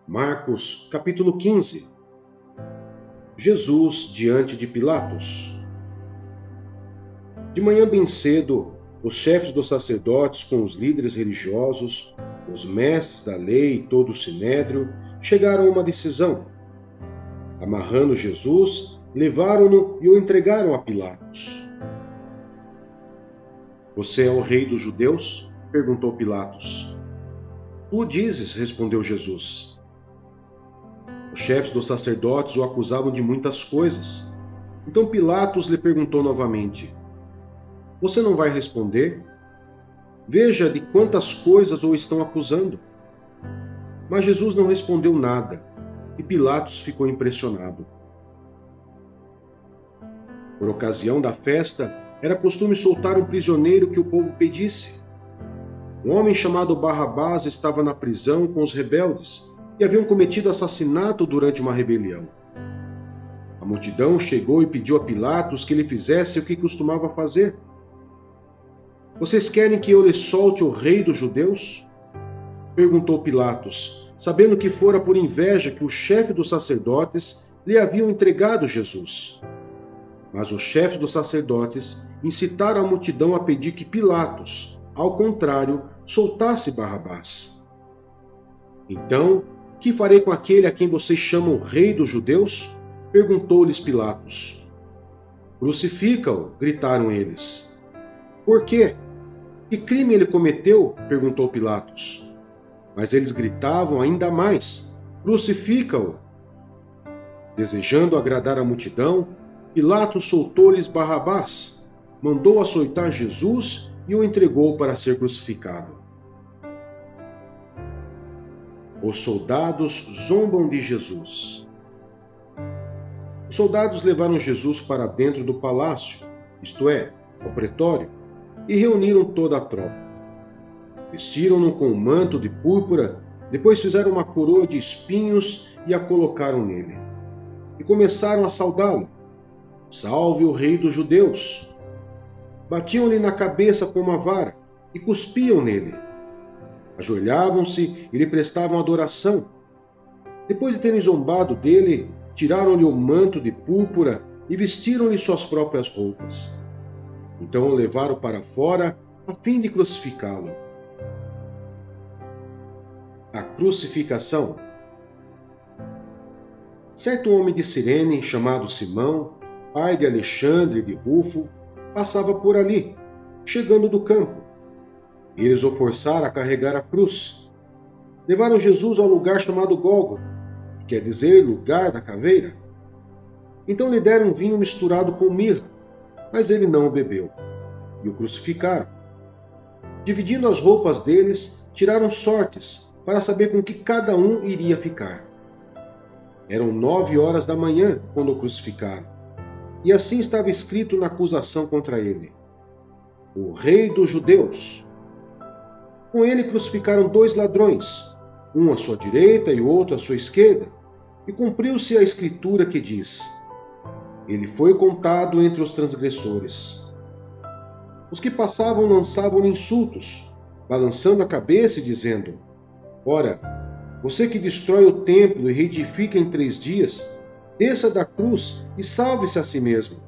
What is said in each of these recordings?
Marcos, capítulo 15. Jesus diante de Pilatos. De manhã bem cedo, os chefes dos sacerdotes com os líderes religiosos, os mestres da lei e todo o sinédrio chegaram a uma decisão. Amarrando Jesus, levaram-no e o entregaram a Pilatos. "Você é o rei dos judeus?" perguntou Pilatos. "Tu dizes", respondeu Jesus. Os chefes dos sacerdotes o acusavam de muitas coisas. Então Pilatos lhe perguntou novamente: "Você não vai responder? Veja de quantas coisas o estão acusando." Mas Jesus não respondeu nada, e Pilatos ficou impressionado. Por ocasião da festa, era costume soltar um prisioneiro que o povo pedisse. Um homem chamado Barrabás estava na prisão com os rebeldes, que haviam cometido assassinato durante uma rebelião. A multidão chegou e pediu a Pilatos que lhe fizesse o que costumava fazer. "Vocês querem que eu lhes solte o rei dos judeus?" perguntou Pilatos, sabendo que fora por inveja que o chefe dos sacerdotes lhe haviam entregado Jesus. Mas os chefes dos sacerdotes incitaram a multidão a pedir que Pilatos, ao contrário, soltasse Barrabás. "Então, que farei com aquele a quem vocês chamam rei dos judeus?" perguntou-lhes Pilatos. "Crucifica-o", gritaram eles. "Por quê? Que crime ele cometeu?" perguntou Pilatos. Mas eles gritavam ainda mais: "Crucifica-o!" Desejando agradar a multidão, Pilatos soltou-lhes Barrabás, mandou açoitar Jesus e o entregou para ser crucificado. Os soldados zombam de Jesus. Os soldados levaram Jesus para dentro do palácio, isto é, ao pretório, e reuniram toda a tropa. Vestiram-no com um manto de púrpura, depois fizeram uma coroa de espinhos e a colocaram nele. E começaram a saudá-lo: "Salve o rei dos judeus!" Batiam-lhe na cabeça com uma vara e cuspiam nele. Ajoelhavam-se e lhe prestavam adoração. Depois de terem zombado dele, tiraram-lhe o manto de púrpura e vestiram-lhe suas próprias roupas. Então o levaram para fora a fim de crucificá-lo. A crucificação. Certo homem de Cirene, chamado Simão, pai de Alexandre e de Rufo, passava por ali, chegando do campo. Eles o forçaram a carregar a cruz. Levaram Jesus ao lugar chamado Gólgota, que quer dizer lugar da caveira. Então lhe deram vinho misturado com mirra, mas ele não o bebeu, e o crucificaram. Dividindo as roupas deles, tiraram sortes, para saber com que cada um iria ficar. Eram 9 horas da manhã quando o crucificaram, e assim estava escrito na acusação contra ele: "O rei dos judeus." Com ele crucificaram 2 ladrões, um à sua direita e o outro à sua esquerda, e cumpriu-se a escritura que diz: "Ele foi contado entre os transgressores." Os que passavam lançavam-lhe insultos, balançando a cabeça e dizendo: "Ora, você que destrói o templo e reedifica em 3 dias, desça da cruz e salve-se a si mesmo."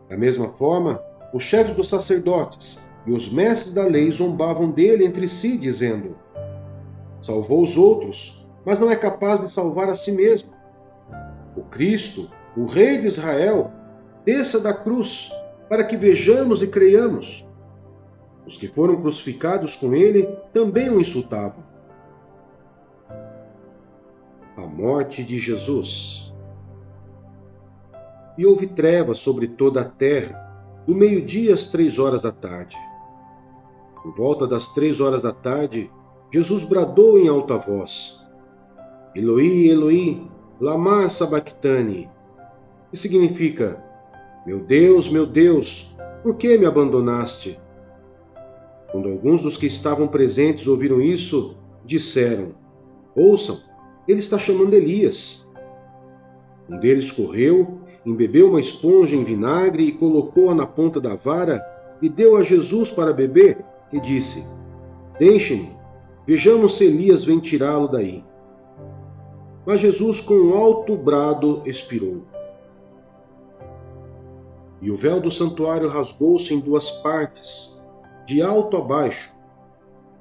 Da mesma forma, os chefes dos sacerdotes e os mestres da lei zombavam dele entre si, dizendo: "Salvou os outros, mas não é capaz de salvar a si mesmo. O Cristo, o Rei de Israel, desça da cruz, para que vejamos e creiamos." Os que foram crucificados com ele também o insultavam. A morte de Jesus. E houve trevas sobre toda a terra, do meio-dia às 3 horas da tarde. Por volta das 3 horas da tarde, Jesus bradou em alta voz: "Eloi, Eloi, lama sabachthani", que significa: meu Deus, por que me abandonaste?" Quando alguns dos que estavam presentes ouviram isso, disseram: "Ouçam, ele está chamando Elias." Um deles correu, embebeu uma esponja em vinagre e colocou-a na ponta da vara e deu a Jesus para beber, e disse: "Deixem-no, vejamos se Elias vem tirá-lo daí." Mas Jesus, com um alto brado, expirou. E o véu do santuário rasgou-se em duas partes, de alto a baixo.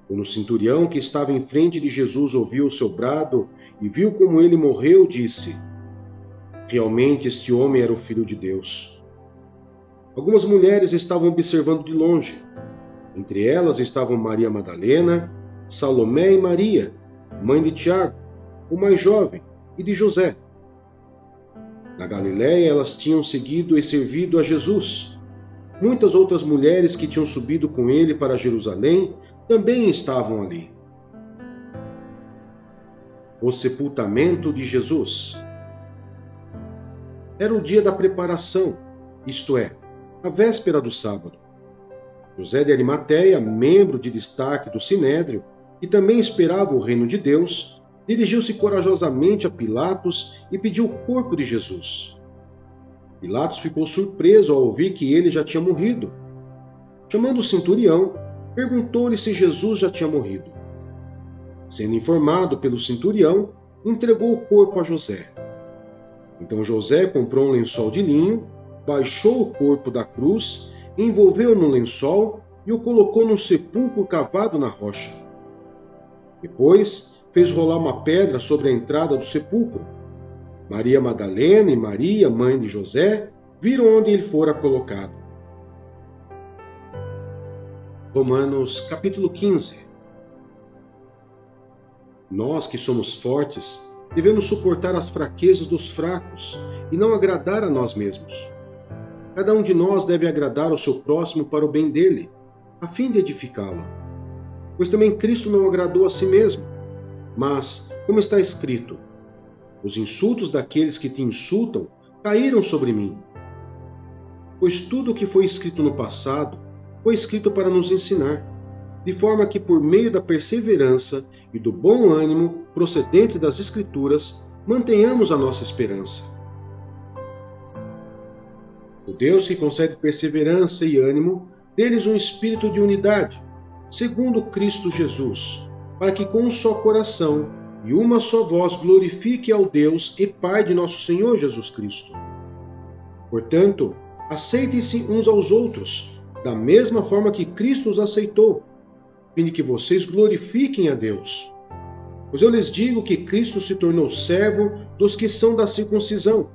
Quando o centurião que estava em frente de Jesus ouviu o seu brado e viu como ele morreu, disse: realmente este homem era o Filho de Deus. Algumas mulheres estavam observando de longe. Entre elas estavam Maria Madalena, Salomé e Maria, mãe de Tiago, o mais jovem, e de José. Na Galiléia elas tinham seguido e servido a Jesus. Muitas outras mulheres que tinham subido com ele para Jerusalém também estavam ali. O sepultamento de Jesus. Era o dia da preparação, isto é, a véspera do sábado. José de Arimateia, membro de destaque do Sinédrio, que também esperava o reino de Deus, dirigiu-se corajosamente a Pilatos e pediu o corpo de Jesus. Pilatos ficou surpreso ao ouvir que ele já tinha morrido. Chamando o centurião, perguntou-lhe se Jesus já tinha morrido. Sendo informado pelo centurião, entregou o corpo a José. Então José comprou um lençol de linho, baixou o corpo da cruz, envolveu-o no lençol e o colocou num sepulcro cavado na rocha. Depois, fez rolar uma pedra sobre a entrada do sepulcro. Maria Madalena e Maria, mãe de José, viram onde ele fora colocado. Romanos capítulo 15. Nós que somos fortes, devemos suportar as fraquezas dos fracos e não agradar a nós mesmos. Cada um de nós deve agradar ao seu próximo para o bem dele, a fim de edificá-lo. Pois também Cristo não agradou a si mesmo. Mas, como está escrito, os insultos daqueles que te insultam caíram sobre mim. Pois tudo o que foi escrito no passado foi escrito para nos ensinar, de forma que por meio da perseverança e do bom ânimo procedente das Escrituras, mantenhamos a nossa esperança. O Deus que concede perseverança e ânimo, dê-lhes um espírito de unidade, segundo Cristo Jesus, para que com um só coração e uma só voz glorifique ao Deus e Pai de nosso Senhor Jesus Cristo. Portanto, aceitem-se uns aos outros, da mesma forma que Cristo os aceitou, a fim de que vocês glorifiquem a Deus. Pois eu lhes digo que Cristo se tornou servo dos que são da circuncisão,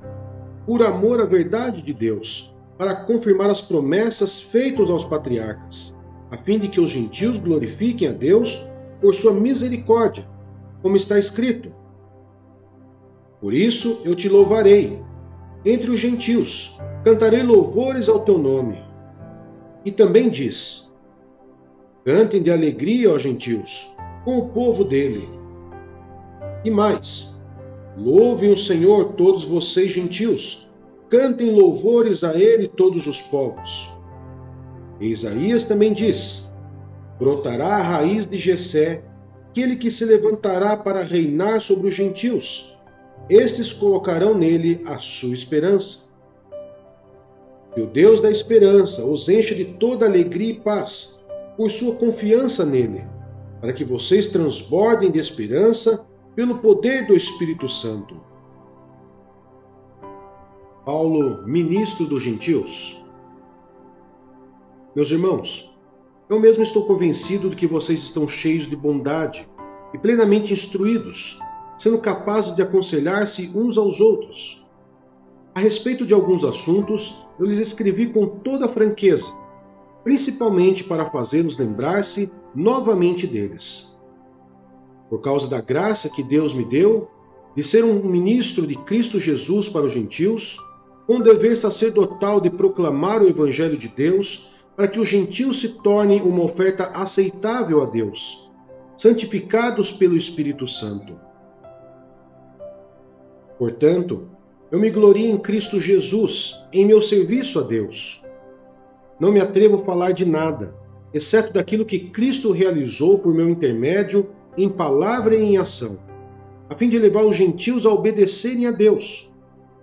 por amor à verdade de Deus, para confirmar as promessas feitas aos patriarcas, a fim de que os gentios glorifiquem a Deus por sua misericórdia, como está escrito: por isso eu te louvarei. Entre os gentios, cantarei louvores ao teu nome. E também diz: cantem de alegria, ó gentios, com o povo dele. E mais: louvem o Senhor todos vocês gentios, cantem louvores a ele todos os povos. E Isaías também diz: brotará a raiz de Jessé, aquele que se levantará para reinar sobre os gentios. Estes colocarão nele a sua esperança. E o Deus da esperança os enche de toda alegria e paz, por sua confiança nele, para que vocês transbordem de esperança pelo poder do Espírito Santo. Paulo, ministro dos gentios. Meus irmãos, eu mesmo estou convencido de que vocês estão cheios de bondade e plenamente instruídos, sendo capazes de aconselhar-se uns aos outros. A respeito de alguns assuntos, eu lhes escrevi com toda franqueza, principalmente para fazê-los lembrar-se novamente deles. Por causa da graça que Deus me deu, de ser um ministro de Cristo Jesus para os gentios, com o dever sacerdotal de proclamar o Evangelho de Deus, para que os gentios se tornem uma oferta aceitável a Deus, santificados pelo Espírito Santo. Portanto, eu me glorio em Cristo Jesus, em meu serviço a Deus. Não me atrevo a falar de nada, exceto daquilo que Cristo realizou por meu intermédio, em palavra e em ação, a fim de levar os gentios a obedecerem a Deus,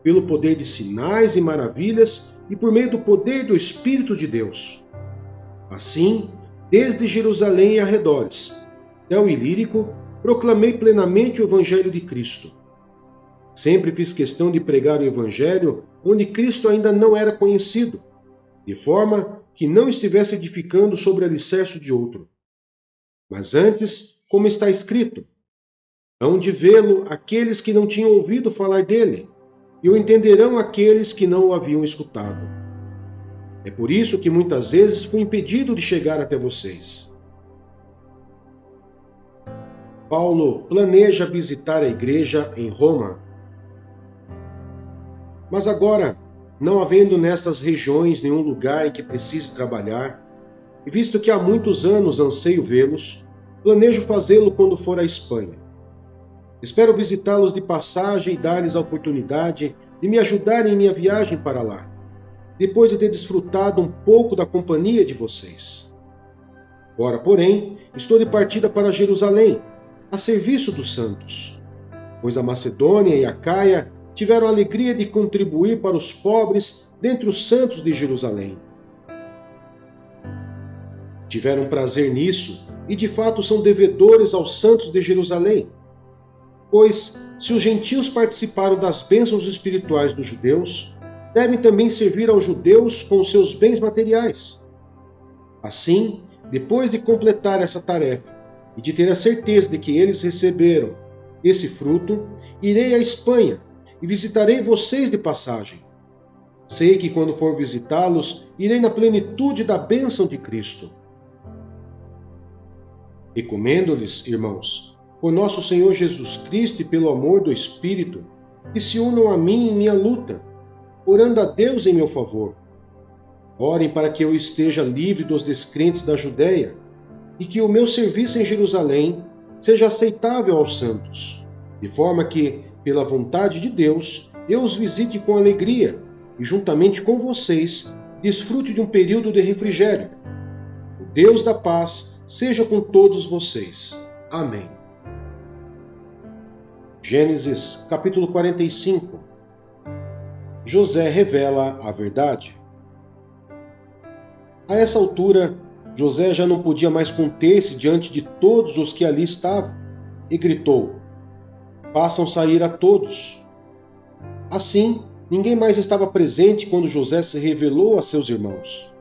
pelo poder de sinais e maravilhas e por meio do poder do Espírito de Deus. Assim, desde Jerusalém e arredores, até o Ilírico, proclamei plenamente o Evangelho de Cristo. Sempre fiz questão de pregar o Evangelho onde Cristo ainda não era conhecido, de forma que não estivesse edificando sobre alicerce de outro. Mas antes, como está escrito, hão de vê-lo aqueles que não tinham ouvido falar dele, e o entenderão aqueles que não o haviam escutado. É por isso que muitas vezes fui impedido de chegar até vocês. Paulo planeja visitar a igreja em Roma. Mas agora, não havendo nestas regiões nenhum lugar em que precise trabalhar, e visto que há muitos anos anseio vê-los, planejo fazê-lo quando for à Espanha. Espero visitá-los de passagem e dar-lhes a oportunidade de me ajudarem em minha viagem para lá, depois de ter desfrutado um pouco da companhia de vocês. Agora, porém, estou de partida para Jerusalém, a serviço dos santos, pois a Macedônia e a Caia tiveram a alegria de contribuir para os pobres dentre os santos de Jerusalém. Tiveram prazer nisso e de fato são devedores aos santos de Jerusalém, pois se os gentios participaram das bênçãos espirituais dos judeus, devem também servir aos judeus com os seus bens materiais. Assim, depois de completar essa tarefa e de ter a certeza de que eles receberam esse fruto, irei à Espanha e visitarei vocês de passagem. Sei que quando for visitá-los, irei na plenitude da bênção de Cristo. Recomendo-lhes, irmãos, por nosso Senhor Jesus Cristo e pelo amor do Espírito, que se unam a mim em minha luta, orando a Deus em meu favor. Orem para que eu esteja livre dos descrentes da Judéia e que o meu serviço em Jerusalém seja aceitável aos santos, de forma que, pela vontade de Deus, eu os visite com alegria e, juntamente com vocês, desfrute de um período de refrigério. O Deus da paz seja com todos vocês. Amém. Gênesis, capítulo 45. José revela a verdade. A essa altura, José já não podia mais conter-se diante de todos os que ali estavam, e gritou: façam sair a todos. Assim, ninguém mais estava presente quando José se revelou a seus irmãos.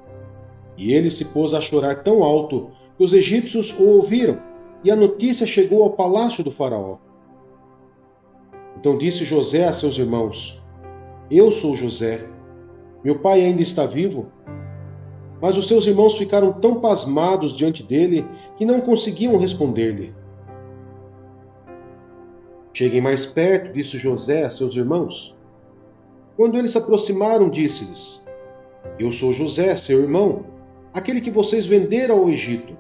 E ele se pôs a chorar tão alto que os egípcios o ouviram, e a notícia chegou ao palácio do faraó. Então disse José a seus irmãos: eu sou José. Meu pai ainda está vivo? Mas os seus irmãos ficaram tão pasmados diante dele que não conseguiam responder-lhe. Cheguem mais perto, disse José a seus irmãos. Quando eles se aproximaram, disse-lhes: eu sou José, seu irmão, aquele que vocês venderam ao Egito.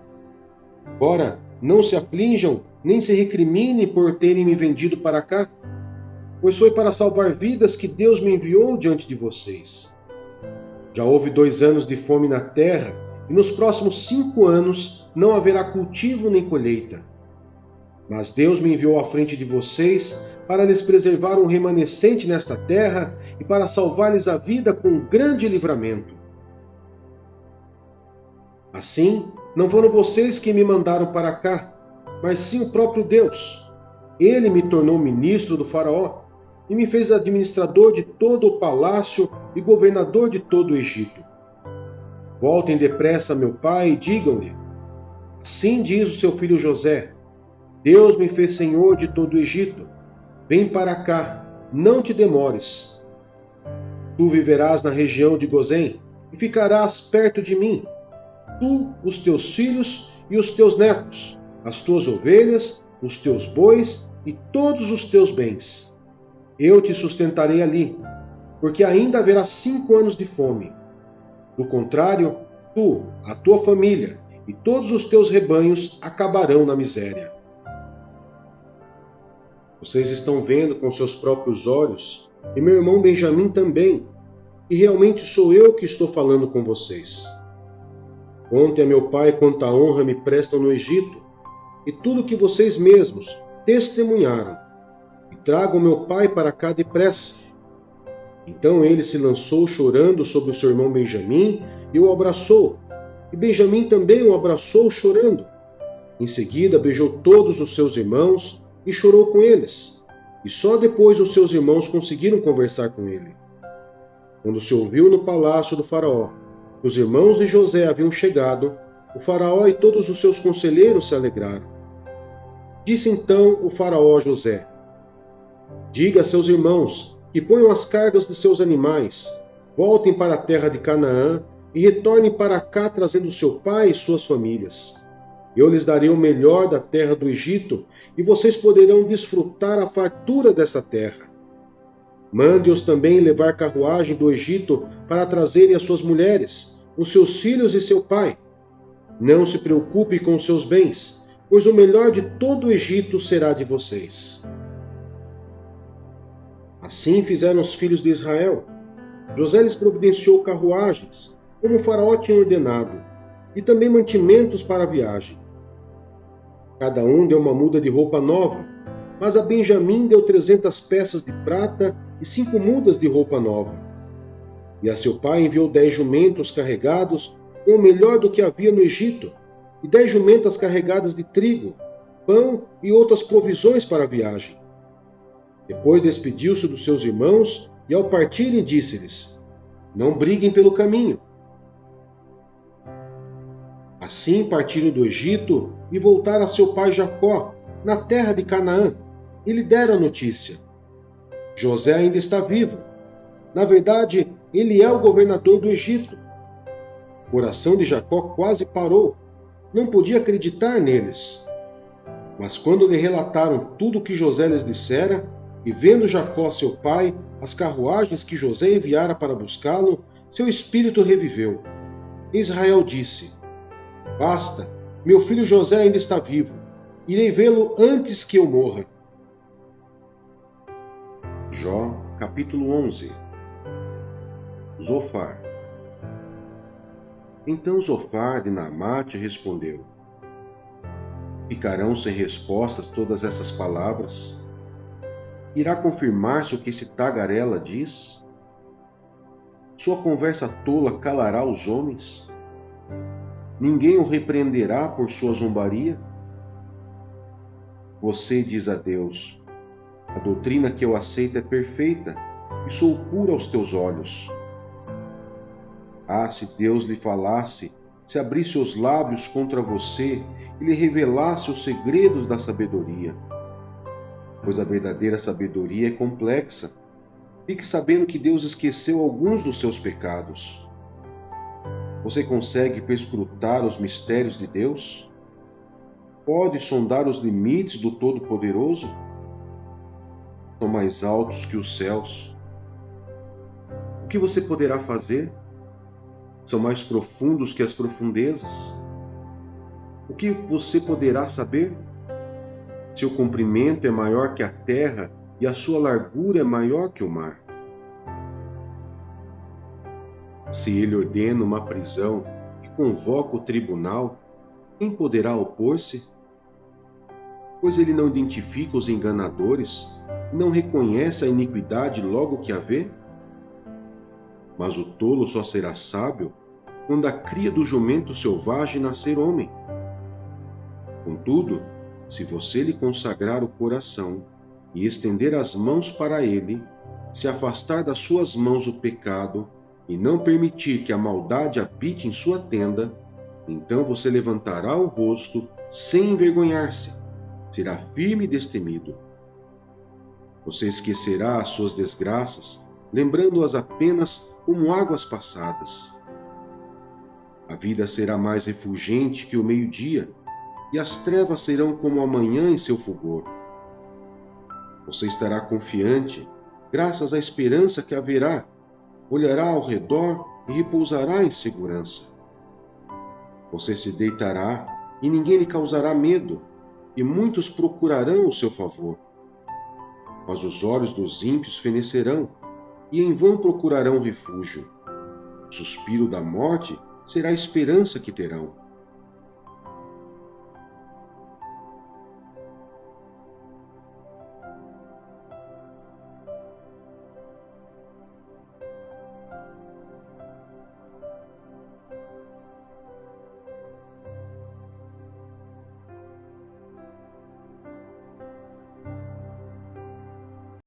Ora, não se aflinjam, nem se recriminem por terem me vendido para cá, pois foi para salvar vidas que Deus me enviou diante de vocês. Já houve 2 anos de fome na terra, e nos próximos 5 anos não haverá cultivo nem colheita. Mas Deus me enviou à frente de vocês para lhes preservar um remanescente nesta terra e para salvar-lhes a vida com um grande livramento. Assim, não foram vocês que me mandaram para cá, mas sim o próprio Deus. Ele me tornou ministro do faraó e me fez administrador de todo o palácio e governador de todo o Egito. Voltem depressa a meu pai e digam-lhe: assim diz o seu filho José, Deus me fez senhor de todo o Egito. Vem para cá, não te demores. Tu viverás na região de Gozém e ficarás perto de mim, tu, os teus filhos e os teus netos, as tuas ovelhas, os teus bois e todos os teus bens. Eu te sustentarei ali, porque ainda haverá 5 anos de fome. Do contrário, tu, a tua família e todos os teus rebanhos acabarão na miséria. Vocês estão vendo com seus próprios olhos, e meu irmão Benjamim também, e realmente sou eu que estou falando com vocês. Contem a meu pai quanta honra me prestam no Egito, e tudo que vocês mesmos testemunharam, e tragam meu pai para cá depressa. Então ele se lançou chorando sobre o seu irmão Benjamim e o abraçou, e Benjamim também o abraçou chorando. Em seguida beijou todos os seus irmãos e chorou com eles. e só depois os seus irmãos conseguiram conversar com ele. Quando se ouviu no palácio do faraó que os irmãos de José haviam chegado, o faraó e todos os seus conselheiros se alegraram. Disse então o faraó a José: diga a seus irmãos que ponham as cargas de seus animais, voltem para a terra de Canaã e retornem para cá trazendo seu pai e suas famílias. Eu lhes darei o melhor da terra do Egito e vocês poderão desfrutar a fartura dessa terra. Mande-os também levar carruagem do Egito para trazerem as suas mulheres, os seus filhos e seu pai. Não se preocupe com os seus bens, pois o melhor de todo o Egito será de vocês. Assim fizeram os filhos de Israel. José lhes providenciou carruagens, como o faraó tinha ordenado, e também mantimentos para a viagem. Cada um deu uma muda de roupa nova, mas a Benjamim deu 300 peças de prata e 5 mudas de roupa nova. E a seu pai enviou 10 jumentos carregados com o melhor do que havia no Egito, e 10 jumentas carregadas de trigo, pão e outras provisões para a viagem. Depois despediu-se dos seus irmãos e, ao partirem, disse-lhes: não briguem pelo caminho. Assim partiram do Egito e voltaram a seu pai Jacó, na terra de Canaã, e lhe deram a notícia: José ainda está vivo. Na verdade, ele é o governador do Egito. O coração de Jacó quase parou. Não podia acreditar neles. Mas quando lhe relataram tudo o que José lhes dissera, e vendo Jacó, seu pai, as carruagens que José enviara para buscá-lo, seu espírito reviveu. Israel disse: basta, meu filho José ainda está vivo. Irei vê-lo antes que eu morra. Jó, capítulo 11. Zofar. Então Zofar de Naamate respondeu: ficarão sem respostas todas essas palavras? Irá confirmar-se o que esse tagarela diz? Sua conversa tola calará os homens? Ninguém o repreenderá por sua zombaria? Você diz a Deus: a doutrina que eu aceito é perfeita e sou pura aos teus olhos. Ah, se Deus lhe falasse, se abrisse os lábios contra você e lhe revelasse os segredos da sabedoria. Pois a verdadeira sabedoria é complexa. Fique sabendo que Deus esqueceu alguns dos seus pecados. Você consegue perscrutar os mistérios de Deus? Pode sondar os limites do Todo-Poderoso? São mais altos que os céus. O que você poderá fazer? São mais profundos que as profundezas. O que você poderá saber? Seu comprimento é maior que a terra e a sua largura é maior que o mar. Se ele ordena uma prisão e convoca o tribunal, quem poderá opor-se? Pois ele não identifica os enganadores, não reconhece a iniquidade logo que a vê? Mas o tolo só será sábio quando a cria do jumento selvagem nascer homem. Contudo, se você lhe consagrar o coração e estender as mãos para ele, se afastar das suas mãos o pecado e não permitir que a maldade habite em sua tenda, então você levantará o rosto sem envergonhar-se, será firme e destemido. Você esquecerá as suas desgraças, lembrando-as apenas como águas passadas. A vida será mais refulgente que o meio-dia, e as trevas serão como a manhã em seu fulgor. Você estará confiante, graças à esperança que haverá, olhará ao redor e repousará em segurança. Você se deitará e ninguém lhe causará medo, e muitos procurarão o seu favor. Mas os olhos dos ímpios fenecerão, e em vão procurarão refúgio. O suspiro da morte será a esperança que terão.